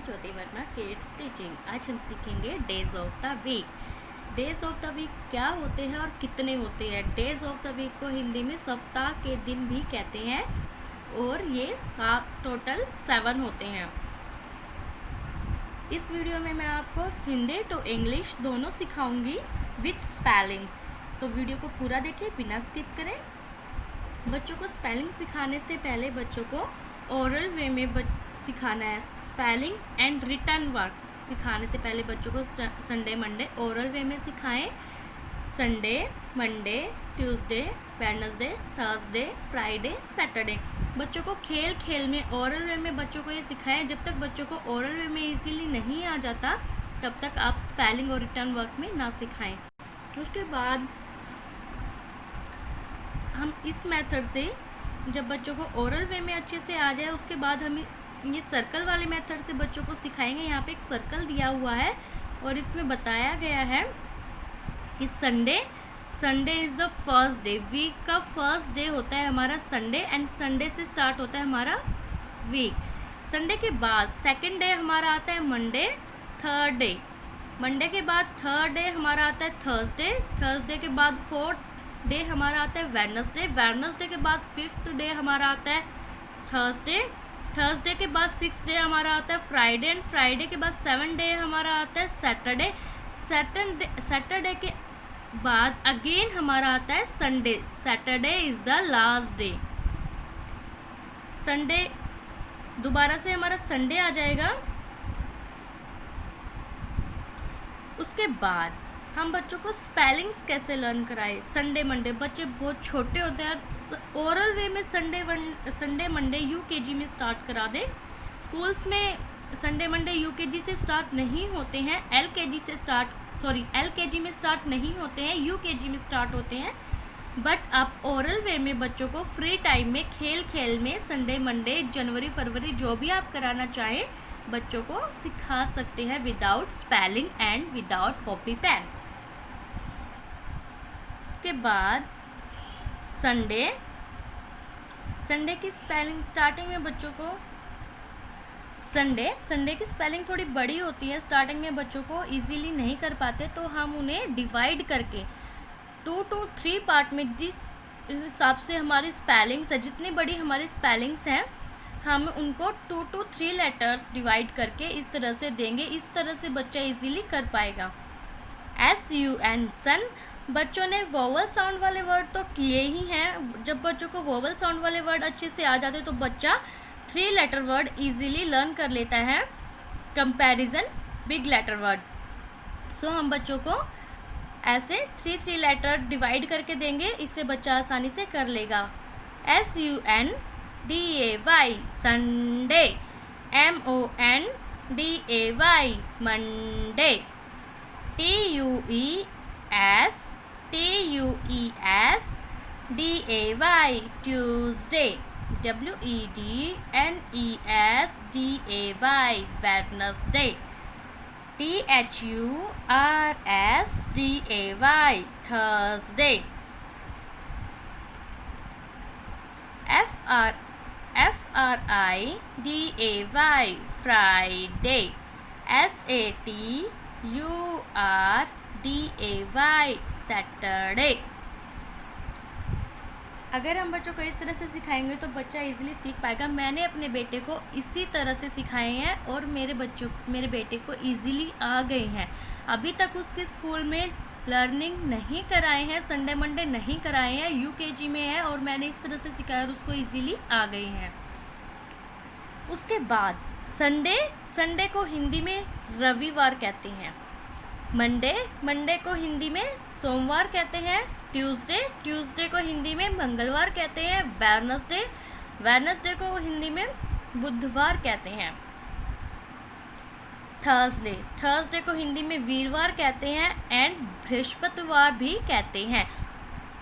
ज्योति Verma kids teaching. आज हम सीखेंगे days of the week. Days of the week क्या होते हैं और कितने होते हैं। डेज ऑफ द वीक को हिंदी में सप्ताह के दिन भी कहते हैं और ये टोटल 7 होते हैं। इस वीडियो में मैं आपको हिंदी टू इंग्लिश दोनों सिखाऊंगी विथ स्पेलिंग्स। तो वीडियो को पूरा देखिए बिना स्किप करें। बच्चों को स्पेलिंग सिखाने से पहले बच्चों को ओरल वे में सिखाना है। स्पेलिंग्स एंड रिटन वर्क सिखाने से पहले बच्चों को संडे मंडे ओरल वे में सिखाएं। Sunday, Monday, Tuesday, Wednesday, Thursday, Friday, Saturday. बच्चों को खेल खेल में ओरल वे में बच्चों को ये सिखाएं। जब तक बच्चों को ओरल वे में इजीली नहीं आ जाता तब तक आप स्पेलिंग और रिटन वर्क में ना सिखाएं। उसके बाद हम इस मेथड से जब बच्चों को ओरल वे में अच्छे से आ जाए उसके बाद हम ये सर्कल वाले मेथड से बच्चों को सिखाएंगे। यहाँ पे एक सर्कल दिया हुआ है और इसमें बताया गया है कि Sunday is the first day. Week का फर्स्ट डे होता है हमारा संडे एंड संडे से स्टार्ट होता है हमारा वीक। संडे के बाद सेकंड डे हमारा आता है मंडे, थर्ड डे। मंडे के बाद थर्ड डे हमारा आता है थर्सडे। थर्सडे के बाद फोर्थ डे हमारा आता है वेडनेसडे। वेडनेसडे के बाद फिफ्थ डे हमारा आता है थर्सडे। थर्सडे के बाद सिक्स डे हमारा आता है फ्राइडे एंड फ्राइडे के बाद 7 डे हमारा आता है सैटरडे। सैटरडे के बाद अगेन हमारा आता है Sunday. Saturday is the last day. Sunday दोबारा से हमारा संडे आ जाएगा। उसके बाद हम बच्चों को स्पेलिंग्स कैसे लर्न कराएं। संडे मंडे बच्चे बहुत छोटे होते हैं। ओरल वे में संडे मंडे यूकेजी में स्टार्ट करा दें। स्कूल्स में संडे मंडे यूकेजी से स्टार्ट नहीं होते हैं, एलकेजी में स्टार्ट नहीं होते हैं, यूकेजी में स्टार्ट होते हैं। बट आप ओरल वे में बच्चों को फ्री टाइम में खेल खेल में संडे मंडे जनवरी फरवरी जो भी आप कराना चाहें बच्चों को सिखा सकते हैं without spelling and without copy pen. उसके बाद संडे की स्पेलिंग स्टार्टिंग में बच्चों को संडे की स्पेलिंग थोड़ी बड़ी होती है। स्टार्टिंग में बच्चों को इजीली नहीं कर पाते तो हम उन्हें डिवाइड करके 2 to 3 पार्ट में जिस हिसाब से हमारी स्पेलिंग्स है, जितनी बड़ी हमारी स्पेलिंग्स हैं हम उनको 2 to 3 लेटर्स डिवाइड करके इस तरह से देंगे। इस तरह से बच्चा इजीली कर पाएगा। SUN सन। बच्चों ने वोवल साउंड वाले वर्ड तो किए ही हैं। जब बच्चों को वोवल साउंड वाले वर्ड अच्छे से आ जाते तो बच्चा 3 लेटर वर्ड इजीली लर्न कर लेता है कंपैरिजन बिग लेटर वर्ड। सो हम बच्चों को ऐसे 3 लेटर डिवाइड करके देंगे, इससे बच्चा आसानी से कर लेगा। SUNDAY Sunday, MONDAY Monday, TUESDAY Tuesday, WEDNESDAY Wednesday, THURSDAY Thursday, FRIDAY Friday, SATURDAY Saturday. अगर हम बच्चों को इस तरह से सिखाएंगे तो बच्चा इजीली सीख पाएगा। मैंने अपने बेटे को इसी तरह से सिखाए हैं और मेरे बेटे को इजीली आ गए हैं। अभी तक उसके स्कूल में लर्निंग नहीं कराए हैं, संडे मंडे नहीं कराए हैं, यूकेजी में है और मैंने इस तरह से सिखाया और उसको इजीली आ गए हैं। उसके बाद संडे को हिंदी में रविवार कहते हैं। मंडे को हिंदी में सोमवार कहते हैं। ट्यूसडे को हिंदी में मंगलवार कहते हैं। वेडनेसडे को हिंदी में बुधवार कहते हैं। थर्सडे को हिंदी में वीरवार कहते हैं एंड बृहस्पतिवार भी कहते हैं।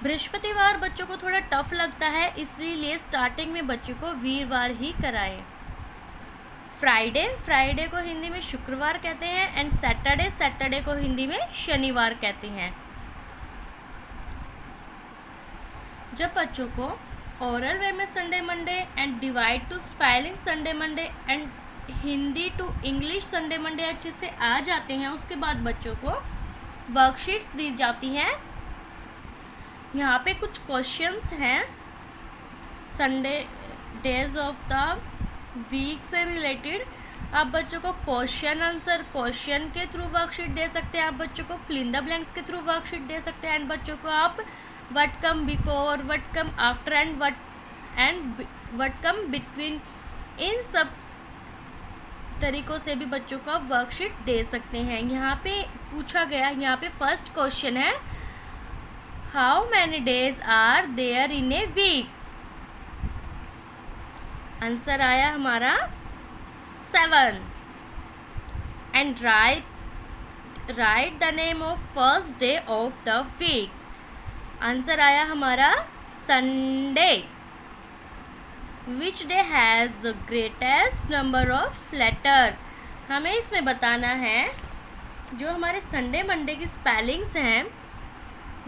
बृहस्पतिवार बच्चों को थोड़ा टफ लगता है, इसीलिए स्टार्टिंग में बच्चों को वीरवार ही कराएं। फ्राइडे को हिंदी में शुक्रवार कहते हैं एंड सैटरडे को हिंदी में शनिवार कहते हैं। जब बच्चों को ओरल वे में Sunday Monday and divide to spelling Sunday Monday and Hindi to English Sunday Monday अच्छे से आ जाते हैं, उसके बाद बच्चों को वर्कशीट्स दी जाती हैं। यहाँ पे कुछ क्वेश्चंस हैं Sunday days of the week से रिलेटेड। आप बच्चों को क्वेश्चन आंसर क्वेश्चन के थ्रू वर्कशीट दे सकते हैं, आप बच्चों को फिल इन द ब्लैंक्स के थ्रू वर्कशीट दे सकते हैं, एंड बच्चों को आप what come before, what come after and what come between, इन सब तरीक़ों से भी बच्चों को आप वर्कशीट दे सकते हैं। यहाँ पे पूछा गया, यहाँ पे फर्स्ट क्वेश्चन है how many days are there in a week. Answer आया हमारा 7 and write the name of first day of the week. Answer आया हमारा Sunday. Which day has the greatest number of letter. हमें इसमें बताना है जो हमारे संडे मंडे की स्पेलिंग्स हैं,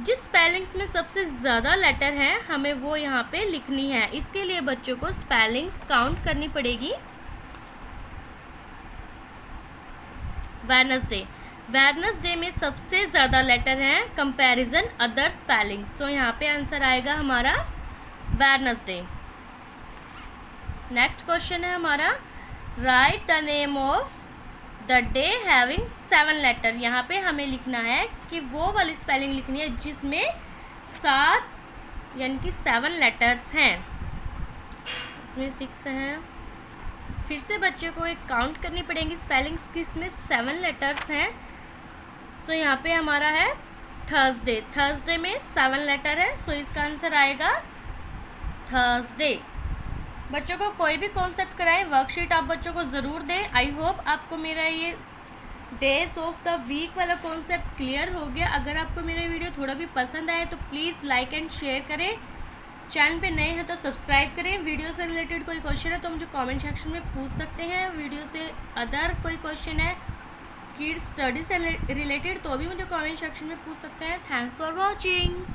जिस स्पेलिंग्स में सबसे ज़्यादा लेटर हैं हमें वो यहाँ पे लिखनी है। इसके लिए बच्चों को स्पेलिंग्स काउंट करनी पड़ेगी। वेडनेसडे में सबसे ज़्यादा लेटर हैं कंपैरिजन अदर स्पेलिंग्स, सो यहाँ पे आंसर आएगा हमारा वेडनेसडे। नेक्स्ट क्वेश्चन है हमारा write the name of the day having 7 letter. यहाँ पे हमें लिखना है कि वो वाली स्पेलिंग लिखनी है जिसमें 7 यानी कि 7 लेटर्स हैं। इसमें 6 हैं, फिर से बच्चों को एक काउंट करनी पड़ेंगी स्पेलिंग्स की, इसमें 7 लेटर्स हैं। सो यहाँ पे हमारा है थर्सडे में 7 लेटर है, सो इसका आंसर आएगा थर्सडे। बच्चों को कोई भी कॉन्सेप्ट कराएं वर्कशीट आप बच्चों को ज़रूर दें। आई होप आपको मेरा ये डेज ऑफ द वीक वाला कॉन्सेप्ट क्लियर हो गया। अगर आपको मेरा वीडियो थोड़ा भी पसंद आए तो प्लीज़ लाइक एंड शेयर करें। चैनल पे नए हैं तो सब्सक्राइब करें। वीडियो से रिलेटेड कोई क्वेश्चन है तो मुझे कमेंट सेक्शन में पूछ सकते हैं। वीडियो से अदर कोई क्वेश्चन है किड्स स्टडी से रिलेटेड तो भी मुझे कमेंट सेक्शन में पूछ सकते हैं। Thanks for watching.